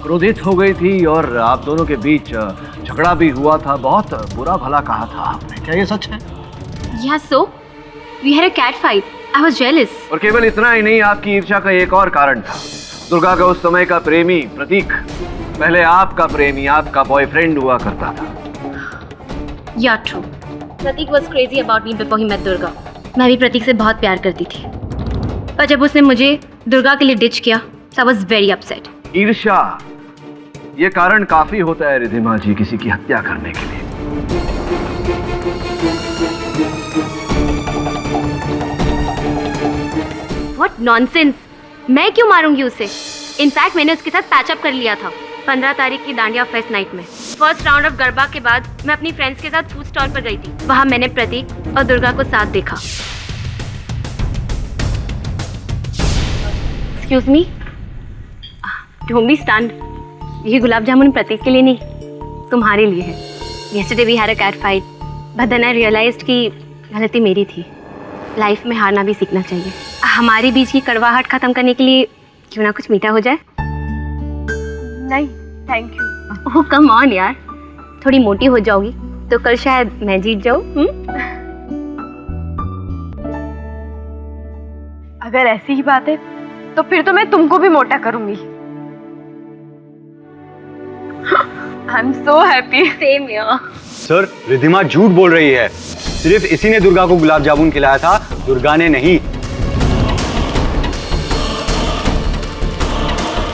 Speaker 1: क्रोधित हो गई थी और आप दोनों के बीच झगड़ा भी हुआ था। बहुत बुरा भला कहा था आपने। क्या ये सच है?
Speaker 14: Yes, so we had a cat fight. I was jealous.
Speaker 1: और केवल इतना ही नहीं, आपकी ईर्ष्या का एक और कारण था। दुर्गा का उस समय का प्रेमी प्रतीक पहले आपका प्रेमी, आपका बॉयफ्रेंड हुआ करता था।
Speaker 14: Yeah, true. Prateek was crazy about me before he met Durga. मैं भी प्रतीक से बहुत प्यार करती थी, पर जब उसने मुझे दुर्गा के लिए डिच किया, so I was very upset.
Speaker 1: ईर्ष्या ये कारण काफी होता है रिधिमा जी किसी की हत्या करने के लिए।
Speaker 14: What nonsense! मैं क्यों मारूंगी उसे? इनफैक्ट मैंने उसके साथ पैचअप कर लिया था 15 तारीख की दांडिया फेस्ट नाइट में। फर्स्ट राउंड ऑफ गरबा के बाद मैं अपनी फ्रेंड्स के साथ फूड स्टॉल पर गई थी। वहां मैंने प्रतीक और दुर्गा को साथ देखा। Excuse me, don't be stunned. ये गुलाब जामुन प्रतीक के लिए नहीं, तुम्हारे लिए है। Yesterday we had a cat fight, but then I realised कि गलती मेरी थी। लाइफ में हारना भी सीखना चाहिए। हमारे बीच की कड़वाहट खत्म करने के लिए क्यों ना कुछ मीठा हो जाए?
Speaker 3: नहीं, thank you.
Speaker 14: Oh come on यार, थोड़ी मोटी हो जाओगी तो कल शायद मैं जीत जाऊं।
Speaker 3: अगर ऐसी ही बात है तो फिर तो मैं तुमको भी मोटा करूंगी। I am so happy.
Speaker 14: Same यार।
Speaker 10: सर, रिधिमा झूठ बोल रही है। सिर्फ इसी ने दुर्गा को गुलाब जामुन खिलाया था, दुर्गा ने नहीं।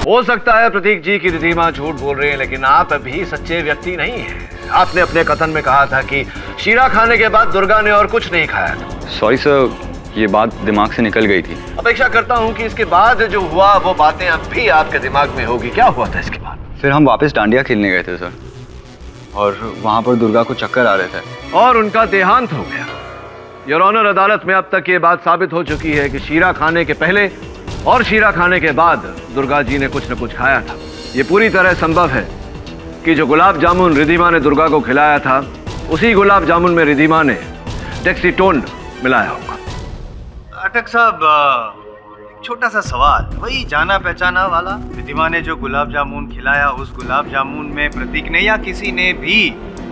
Speaker 1: हो सकता है प्रतीक जी की रिधिमा झूठ बोल रही है, लेकिन आप अभी सच्चे व्यक्ति नहीं हैं। आपने अपने कथन में कहा था कि शीरा खाने के बाद दुर्गा ने और कुछ नहीं खाया था।
Speaker 10: सॉरी सर, ये बात दिमाग से निकल गई थी।
Speaker 1: अपेक्षा करता हूँ कि इसके बाद जो हुआ वो बातें अब भी आपके दिमाग में होगी। क्या हुआ था इसके बाद?
Speaker 10: फिर हम वापस डांडिया खेलने गए थे सर, और वहां पर दुर्गा को चक्कर आ रहे थे
Speaker 1: और उनका देहांत हो गया। योर ऑनर, अदालत में अब तक ये बात साबित हो चुकी है कि शीरा खाने के पहले और शीरा खाने के बाद दुर्गा जी ने कुछ न कुछ खाया था। ये पूरी तरह संभव है कि जो गुलाब जामुन रिधिमा ने दुर्गा को खिलाया था, उसी गुलाब जामुन में रिधिमा ने डेक्सीटोन मिलाया होगा।
Speaker 8: पाठक साहब, एक छोटा सा सवाल, वही जाना पहचाना वाला रिधिमा ने जो गुलाब जामुन खिलाया, उस गुलाब जामुन में प्रतीक ने या किसी ने भी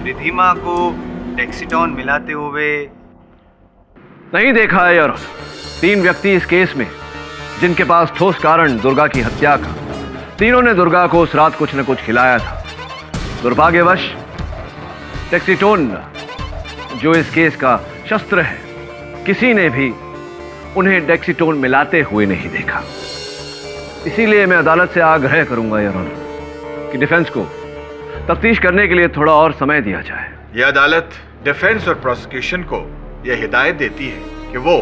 Speaker 8: रिधिमा को डेक्सीटॉन मिलाते हुए
Speaker 1: नहीं देखा है यार। 3 व्यक्ति इस केस में जिनके पास ठोस कारण दुर्गा की हत्या का, तीनों ने दुर्गा को उस रात कुछ न कुछ खिलाया था। दुर्भाग्यवश डेक्सीटोन जो इस केस का शस्त्र है, किसी ने भी उन्हें डेक्सीटोन मिलाते हुए नहीं देखा। इसीलिए मैं अदालत से आग्रह करूंगा योर ऑनर कि डिफेंस को तफ्तीश करने के लिए थोड़ा और समय दिया जाए।
Speaker 13: यह अदालत डिफेंस और प्रोसिक्यूशन को यह हिदायत देती है कि वो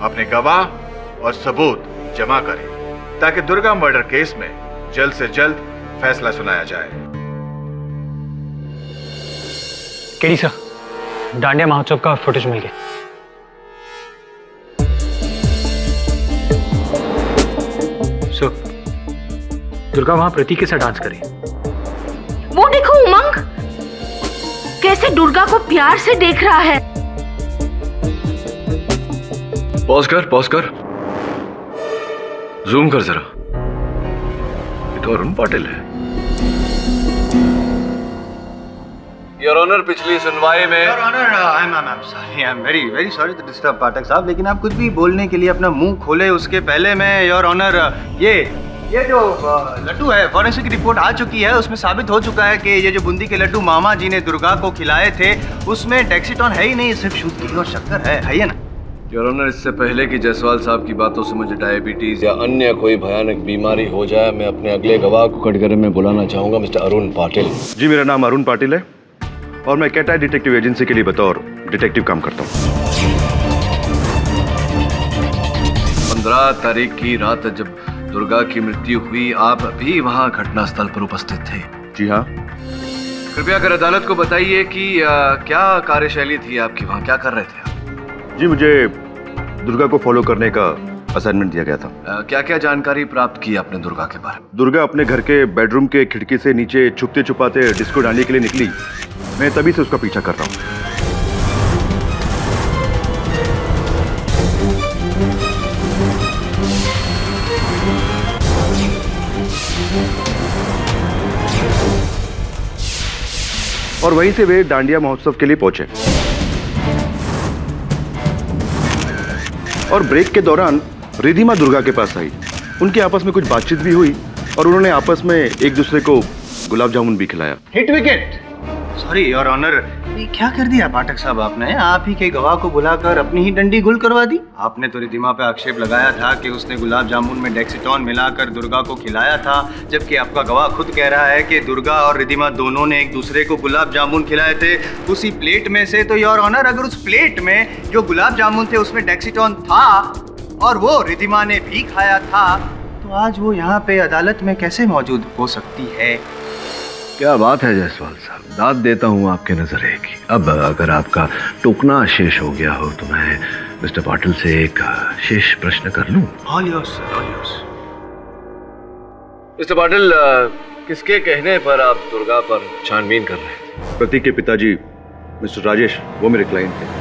Speaker 13: अपने गवाह और सबूत जमा करें ताकि दुर्गा मर्डर केस में जल्द से जल्द फैसला सुनाया जाए।
Speaker 6: केडी सर, डांडिया महोत्सव का फुटेज मिल गया। दुर्गा वहां प्रतीक के साथ डांस करी।
Speaker 5: वो देखो उमंग कैसे दुर्गा को प्यार से देख रहा है।
Speaker 1: पॉज कर, जूम कर जरा। ये तो अरुण पाटिल है। योर ऑनर, पिछली सुनवाई में
Speaker 8: your honour, I am very sorry to disturb Pathak साहब, लेकिन आप कुछ भी बोलने के लिए अपना मुंह खोले उसके पहले मैं योर ऑनर, ये जो लड्डू है, फॉरेंसिक रिपोर्ट आ चुकी है, उसमें साबित हो चुका है कि ये जो बूंदी के लड्डू मामा जी ने दुर्गा को खिलाए थे उसमें डेक्सीटॉन है ही नहीं, सिर्फ शुद्ध घी और शक्कर है ना?
Speaker 1: योर ऑनर, इससे पहले कि जायसवाल साहब की बातों से मुझे डायबिटीज या अन्य कोई भयानक बीमारी हो जाए, मैं अपने अगले गवाह को कटघरे में बुलाना चाहूंगा, मिस्टर अरुण पाटिल।
Speaker 15: जी, मेरा नाम अरुण पाटिल है और मैं कैटाई डिटेक्टिव एजेंसी के लिए बतौर डिटेक्टिव काम करता हूँ।
Speaker 1: 15 तारीख की रात जब दुर्गा की मृत्यु हुई, आप भी वहां घटनास्थल पर उपस्थित थे?
Speaker 15: जी हाँ।
Speaker 1: कृपया कर अदालत को बताइए कि क्या कार्यशैली थी आपकी, वहां क्या कर रहे थे आप?
Speaker 15: जी, मुझे दुर्गा को फॉलो करने का असाइनमेंट दिया गया था।
Speaker 1: क्या क्या जानकारी प्राप्त की आपने दुर्गा के बारे में?
Speaker 15: दुर्गा अपने घर के बेडरूम के खिड़की से नीचे छुपते छुपाते डिस्को डांडिया के लिए निकली। मैं तभी से उसका पीछा कर रहा हूँ। और वहीं से वे डांडिया महोत्सव के लिए पहुंचे और ब्रेक के दौरान रिधिमा दुर्गा के पास आई। उनकी आपस में कुछ बातचीत भी हुई और उन्होंने आपस में एक दूसरे को गुलाब जामुन भी खिलाया।
Speaker 8: Hit wicket. Sorry your honour, ये क्या कर दिया पाठक साहब आपने? आप ही के गवाह को बुलाकर अपनी ही डंडी गुल करवा दी। आपने तो रिधिमा पे आक्षेप लगाया था कि उसने गुलाब जामुन में डेक्सीटॉन मिलाकर दुर्गा को खिलाया था, जबकि आपका गवाह खुद कह रहा है कि दुर्गा और रिधिमा दोनों ने एक दूसरे को गुलाब जामुन खिलाए थे उसी प्लेट में से। तो योर ऑनर, अगर उस प्लेट में जो गुलाब जामुन थे उसमें डेक्सीटॉन था और वो रिधिमा ने भी खाया था, तो आज वो यहाँ पे अदालत में कैसे मौजूद हो सकती है?
Speaker 1: क्या बात है जायसवाल साहब, दाद देता हूँ आपके नजरे की। अब अगर आपका टोकना शेष हो गया हो तो मैं मिस्टर पाटिल से एक शेष प्रश्न कर लूं?
Speaker 8: All yours, sir, all yours.
Speaker 1: Mister Patil, किसके कहने पर आप दुर्गा पर छानबीन कर रहे थे?
Speaker 15: प्रतीक के पिताजी मिस्टर राजेश, वो मेरे क्लाइंट थे।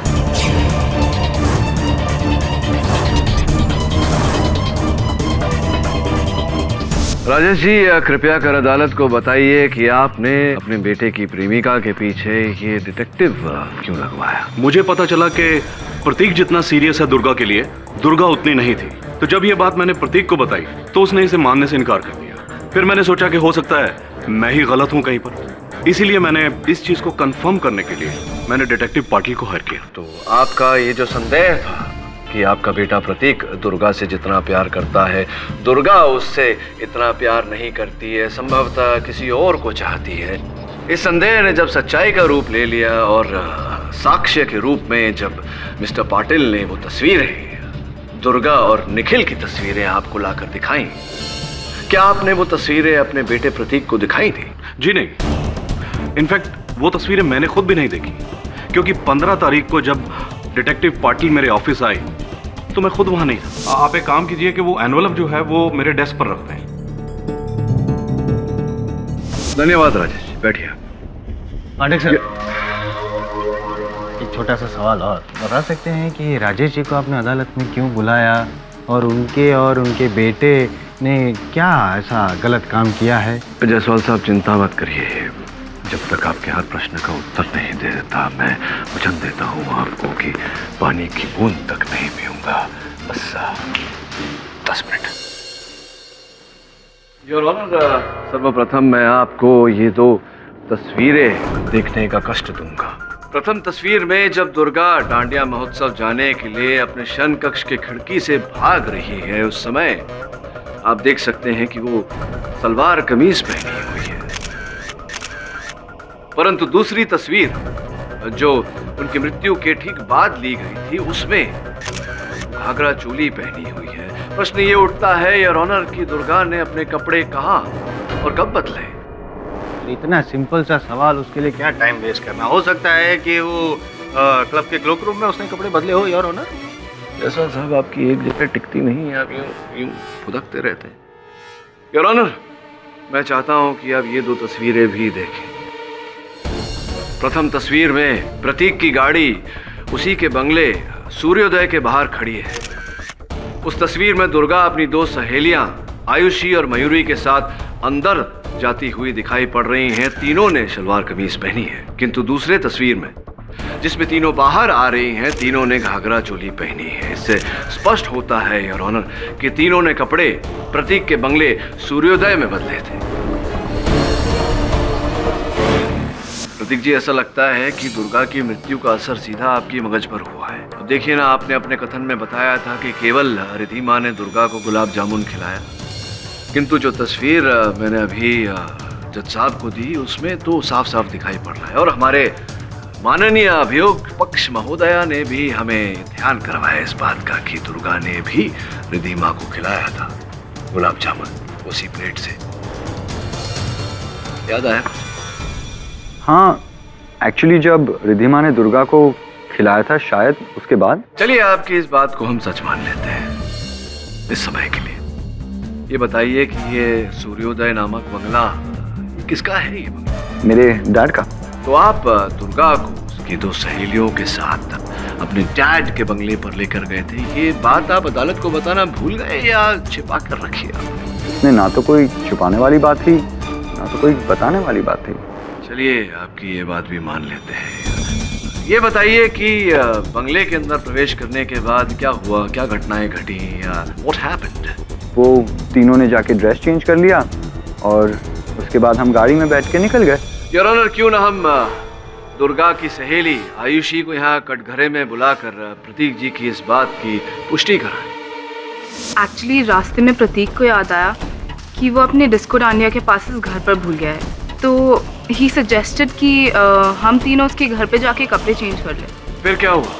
Speaker 1: राजेश जी, कृपया कर अदालत को बताइए कि आपने अपने बेटे की प्रेमिका के पीछे ये डिटेक्टिव क्यों लगवाया?
Speaker 16: मुझे पता चला कि प्रतीक जितना सीरियस है दुर्गा के लिए, दुर्गा उतनी नहीं थी। तो जब ये बात मैंने प्रतीक को बताई तो उसने इसे मानने से इनकार कर दिया। फिर मैंने सोचा कि हो सकता है मैं ही गलत हूँ कहीं पर, इसीलिए मैंने इस चीज को कंफर्म करने के लिए मैंने डिटेक्टिव पाटिल को हायर किया।
Speaker 1: तो आपका ये जो संदेह था कि आपका बेटा प्रतीक दुर्गा से जितना प्यार करता है, दुर्गा उससे इतना प्यार नहीं करती है, संभवतः किसी और को चाहती है, इस संदेह ने जब सच्चाई का रूप ले लिया और साक्ष्य के रूप में जब मिस्टर पाटिल ने वो तस्वीरें, दुर्गा और निखिल की तस्वीरें आपको लाकर दिखाई, क्या आपने वो तस्वीरें अपने बेटे प्रतीक को दिखाई थी?
Speaker 16: जी नहीं, इनफैक्ट वो तस्वीरें मैंने खुद भी नहीं देखी, क्योंकि 15 तारीख को जब डिटेक्टिव पाटिल मेरे ऑफिस आए तो मैं खुद वहां नहीं था। आप एक काम कीजिए कि वो एनवलप जो है वो मेरे डेस्क पर रखते हैं।
Speaker 1: धन्यवाद राजेश, बैठिए।
Speaker 8: पाठक सर, एक छोटा सा सवाल और बता सकते हैं कि राजेश जी को आपने अदालत में क्यों बुलाया और उनके बेटे ने क्या ऐसा गलत काम किया है?
Speaker 1: जायसवाल साहब चिंता मत करिए, जब तक आपके हर प्रश्न का उत्तर नहीं दे देता मैं वचन देता हूँ आपको कि पानी की बूंद तक नहीं पीऊंगा। बस 10 मिनट। योर ऑनर, सर्वप्रथम मैं आपको ये 2 तस्वीरें देखने का कष्ट दूंगा। प्रथम तस्वीर में जब दुर्गा डांडिया महोत्सव जाने के लिए अपने शयन कक्ष के खिड़की से भाग रही है, उस समय आप देख सकते हैं कि वो सलवार कमीज पहनी हुई है। परंतु दूसरी तस्वीर जो उनकी मृत्यु के ठीक बाद ली गई थी, उसमें घाघरा चोली पहनी हुई है। प्रश्न ये उठता है योर ऑनर कि दुर्गा ने अपने कपड़े कहाँ और कब बदले?
Speaker 8: इतना सिंपल सा सवाल, उसके लिए क्या टाइम वेस्ट करना? हो सकता है कि वो क्लब के क्लोक रूम में उसने कपड़े बदले हो योर ऑनर।
Speaker 1: जैसा साहब आपकी एक जगह टिकती नहीं है, आप यूं फुदकते रहते हैं। योर ऑनर, मैं चाहता हूं कि आप ये 2 तस्वीरें भी देखें। प्रथम तस्वीर में प्रतीक की गाड़ी उसी के बंगले सूर्योदय के बाहर खड़ी है। उस तस्वीर में दुर्गा अपनी 2 सहेलियां आयुषी और मयूरी के साथ अंदर जाती हुई दिखाई पड़ रही हैं। तीनों ने सलवार कमीज पहनी है, किंतु दूसरे तस्वीर में जिसमें तीनों बाहर आ रही हैं, तीनों ने घाघरा चोली पहनी है। इससे स्पष्ट होता है योर ऑनर कि तीनों ने कपड़े प्रतीक के बंगले सूर्योदय में बदले थे। प्रतीक जी, ऐसा लगता है कि दुर्गा की मृत्यु का असर सीधा आपकी मगज पर हुआ है। अब देखिए ना, आपने अपने कथन में बताया था कि केवल रिधिमा ने दुर्गा को गुलाब जामुन खिलाया, किंतु जो तस्वीर मैंने अभी जज साहब को दी उसमें तो साफ साफ दिखाई पड़ रहा है। और हमारे माननीय अभियोग पक्ष महोदया ने भी हमें ध्यान करवाया इस बात का कि दुर्गा ने भी रिधिमा को खिलाया था गुलाब जामुन उसी प्लेट से। याद आया?
Speaker 10: हाँ, एक्चुअली जब रिधिमा ने दुर्गा को खिलाया था, शायद उसके बाद।
Speaker 1: चलिए, आपकी इस बात को हम सच मान लेते हैं इस समय के लिए। ये बताइए कि ये सूर्योदय नामक बंगला किसका है? ये बंगला
Speaker 10: मेरे डैड का।
Speaker 1: तो आप दुर्गा को उसकी 2 सहेलियों के साथ अपने डैड के बंगले पर लेकर गए थे, ये बात आप अदालत को बताना भूल गए या छिपा कर रखी?
Speaker 10: इसमें ना तो कोई छुपाने वाली बात थी, ना तो कोई बताने वाली बात थी।
Speaker 1: चलिए, आपकी ये बात भी मान लेते हैं। ये बताइए कि बंगले के अंदर प्रवेश करने के बाद क्या हुआ, क्या घटनाएं घटी? What happened?
Speaker 10: वो तीनों ने जाके ड्रेस चेंज कर लिया और उसके बाद हम गाड़ी में बैठ के निकल गए।
Speaker 1: योर ऑनर, क्यों ना हम दुर्गा की सहेली आयुषी को यहाँ कटघरे में बुलाकर प्रतीक जी की इस बात की पुष्टि कराएं।
Speaker 17: एक्चुअली रास्ते में प्रतीक को याद आया कि वो अपने डिस्को डांडिया के पास इस घर पर भूल गया है, तो ही सजेस्टेड कि हम तीनों उसके घर पे जाके कपड़े चेंज कर लें।
Speaker 1: फिर क्या हुआ?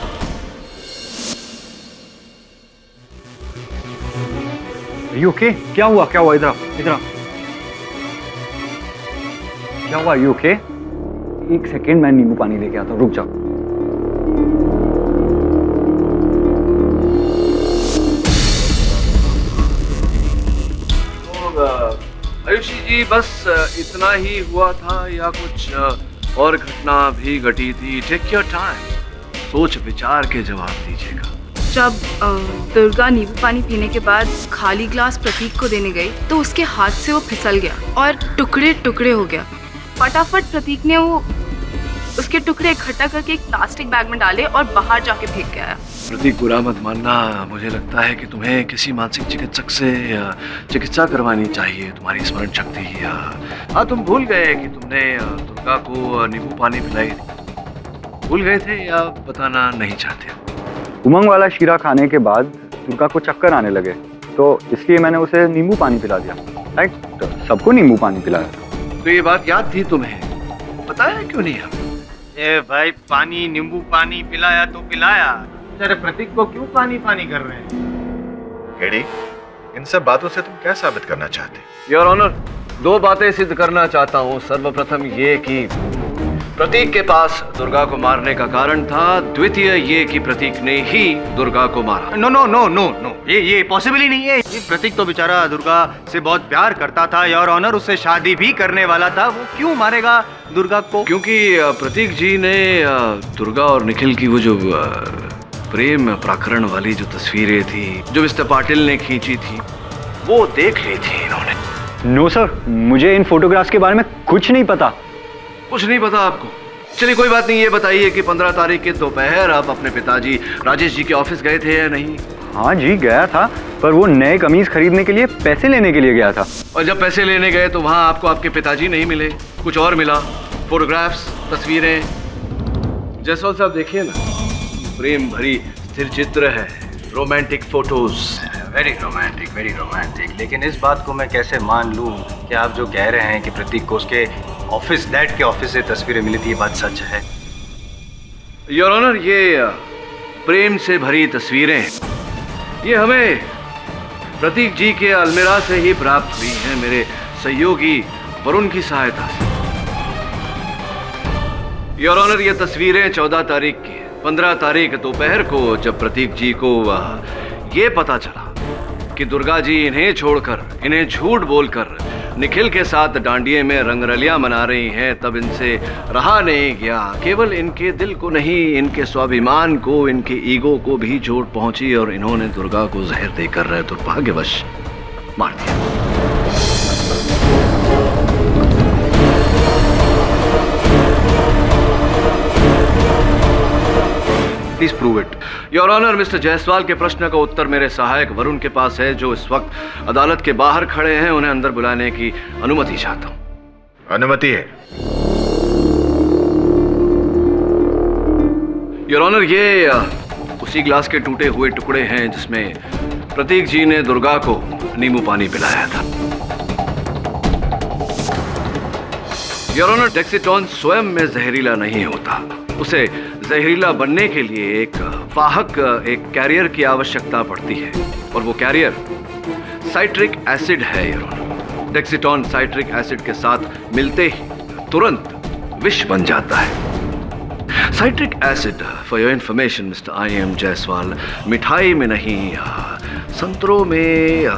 Speaker 10: You okay? क्या हुआ? क्या हुआ? इधर इधर क्या हुआ? You okay? एक सेकेंड, मैं नींबू पानी लेके आता हूँ, रुक जाओ।
Speaker 1: आयुषी जी, बस इतना ही हुआ था या कुछ और घटना भी घटी थी? टेक योर टाइम, सोच विचार के जवाब दीजिएगा।
Speaker 17: जब दुर्गा नींबू पानी पीने के बाद खाली ग्लास प्रतीक को देने गई तो उसके हाथ से वो फिसल गया और टुकड़े टुकड़े हो गया। फटाफट प्रतीक ने वो उसके टुकड़े इकट्ठा करके एक प्लास्टिक बैग में डाले और बाहर जाके फेंक के आया।
Speaker 1: प्रतीक, बुरा मत मानना, मुझे लगता है कि तुम्हें किसी मानसिक चिकित्सक से चिकित्सा करवानी चाहिए। तुम्हारी स्मरण शक्ति, हाँ, तुम भूल गए कि तुमने दुर्गा को नींबू पानी पिलाई थी। भूल गए थे या बताना नहीं चाहते?
Speaker 10: उमंग वाला शीरा खाने के बाद दुर्गा को चक्कर आने लगे, तो इसलिए मैंने उसे नींबू पानी पिला दिया। राइट, तो सबको नींबू पानी पिलाया।
Speaker 1: तो ये बात याद थी तुम्हें, बताया क्यों नहीं? हम
Speaker 8: ए भाई, पानी नींबू पानी पिलाया तो पिलाया, तेरे प्रतीक को क्यों पानी पानी कर रहे हैं?
Speaker 13: गेडी, इन सब बातों से तुम क्या साबित करना चाहते?
Speaker 1: योर ऑनर, 2 बातें सिद्ध करना चाहता हूँ। सर्वप्रथम ये कि प्रतीक के पास दुर्गा को मारने का कारण था, द्वितीय ये कि प्रतीक ने ही दुर्गा को मारा।
Speaker 2: No no no no no, ये पॉसिबल ही नहीं है। ये प्रतीक तो बेचारा दुर्गा से बहुत प्यार करता था, योर ऑनर, उससे शादी भी करने वाला था। वो क्यों मारेगा दुर्गा को?
Speaker 1: क्योंकि प्रतीक जी ने दुर्गा और निखिल की वो जो प्रेम प्रकरण वाली जो तस्वीरें थी जो मिस्टर पाटिल ने खींची थी, वो देख ली थी इन्होंने।
Speaker 10: नो सर, मुझे इन फोटोग्राफ्स के बारे में कुछ नहीं पता।
Speaker 1: कुछ नहीं पता आपको? चलिए कोई बात नहीं, ये बताइए कि 15 तारीख के दोपहर आप अपने पिताजी राजेश जी के ऑफिस गए थे या नहीं?
Speaker 10: हाँ जी, गया था, पर वो नए कमीज खरीदने के लिए पैसे लेने के लिए गया था।
Speaker 1: और जब पैसे लेने गए तो वहाँ आपको आपके पिताजी नहीं मिले, कुछ और मिला? फोटोग्राफ्स, तस्वीरें? जायसवाल साहब देखिए ना, प्रेम भरी स्थिर चित्र है, रोमांटिक फोटोज।
Speaker 2: Very romantic. लेकिन इस बात को मैं कैसे मान लूं कि आप जो कह रहे हैं कि प्रतीक को उसके ऑफिस, डैड के ऑफिस से तस्वीरें मिली थी, ये बात सच है?
Speaker 1: योर ऑनर, ये प्रेम से भरी तस्वीरें ये हमें प्रतीक जी के अलमीरा से ही प्राप्त हुई हैं, मेरे सहयोगी वरुण की सहायता से। योर ऑनर, ये तस्वीरें 14 तारीख की है। 15 तारीख दोपहर को जब प्रतीक जी को ये पता चला कि दुर्गा जी इन्हें छोड़कर, इन्हें झूठ बोलकर निखिल के साथ डांडिये में रंगरलियां मना रही हैं, तब इनसे रहा नहीं गया। केवल इनके दिल को नहीं, इनके स्वाभिमान को, इनके ईगो को भी चोट पहुंची और इन्होंने दुर्गा को जहर देकर दुर्भाग्यवश मार दिया। Please prove it. Your honour, mister Jaiswal के प्रश्न का उत्तर मेरे सहायक वरुण के पास है, जो इस वक्त अदालत के बाहर खड़े हैं। उन्हें अंदर बुलाने की अनुमति चाहता हूं।
Speaker 13: अनुमति है।
Speaker 1: योर ऑनर, ये उसी ग्लास के टूटे हुए टुकड़े हैं जिसमें प्रतीक जी ने दुर्गा को नींबू पानी पिलाया था। योर ऑनर, डेक्सिटॉन स्वयं में जहरीला नहीं होता। उसे जहरीला बनने के लिए एक वाहक, एक कैरियर की आवश्यकता पड़ती है, और वो कैरियर साइट्रिक एसिड है। योर ऑनर, डेक्सिटॉन साइट्रिक एसिड के साथ मिलते ही तुरंत विष बन जाता है। Citric acid, for your information mister I.M. Jaiswal, मिठाई में नहीं, संतरों में,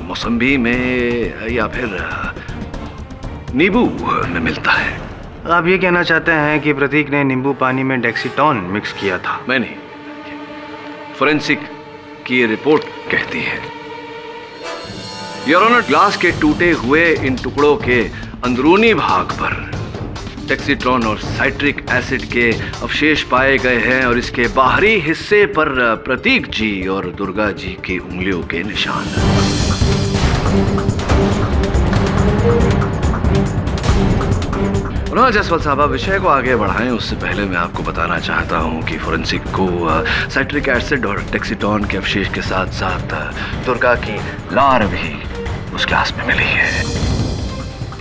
Speaker 1: मौसम्बी में या फिर नींबू में मिलता है।
Speaker 2: आप ये कहना चाहते हैं कि प्रतीक ने नींबू पानी में डेक्सिटॉन मिक्स किया था?
Speaker 1: मैं नहीं, फोरेंसिक की ये रिपोर्ट कहती है। योर ऑनर, ग्लास के टूटे हुए इन टुकड़ों के अंदरूनी भाग पर डेक्सिट्रॉन और साइट्रिक एसिड के अवशेष पाए गए हैं, और इसके बाहरी हिस्से पर प्रतीक जी और दुर्गा जी की उंगलियों के निशान। जायसवाल साहब, आप विषय को आगे बढ़ाएं उससे पहले मैं आपको बताना चाहता हूं कि फोरेंसिक को साइट्रिक एसिड और डेक्सिटॉन के अवशेष के साथ साथ दुर्गा की लार भी उस ग्लास में मिली है।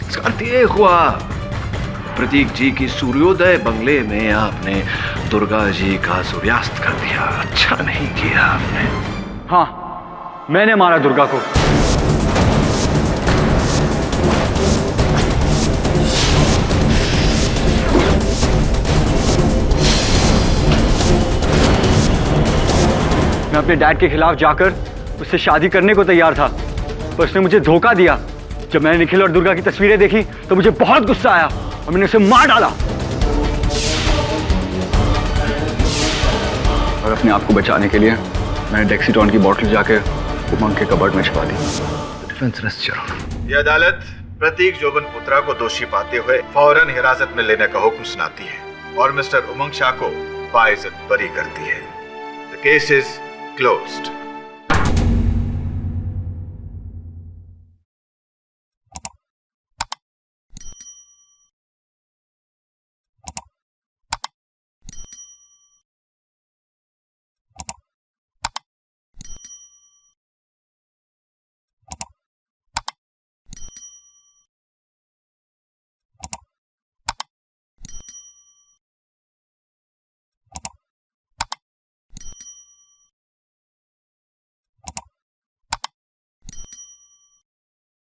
Speaker 1: इसका अर्थ ये हुआ, प्रतीक जी की सूर्योदय बंगले में आपने दुर्गा जी का सूर्यास्त कर दिया। अच्छा नहीं किया आपने।
Speaker 10: हाँ, मैंने मारा दुर्गा को। मैं अपने डैड के खिलाफ जाकर उससे शादी करने को तैयार था, पर उसने मुझे धोखा दिया। जब मैंने निखिल और दुर्गा की तस्वीरें देखी तो मुझे बहुत गुस्सा आया और मैंने उसे मार डाला। और अपने आप को बचाने के लिए मैंने डेक्सिटॉन की बोतल जाकर उमंग के कबर्ड में छुपा दी।
Speaker 13: यह अदालत प्रतीक जोबन पुत्रा को दोषी पाते हुए फौरन हिरासत में लेने का हुक्म सुनाती है और मिस्टर उमंग शाह को बाइज्जत बरी करती है। The case is closed.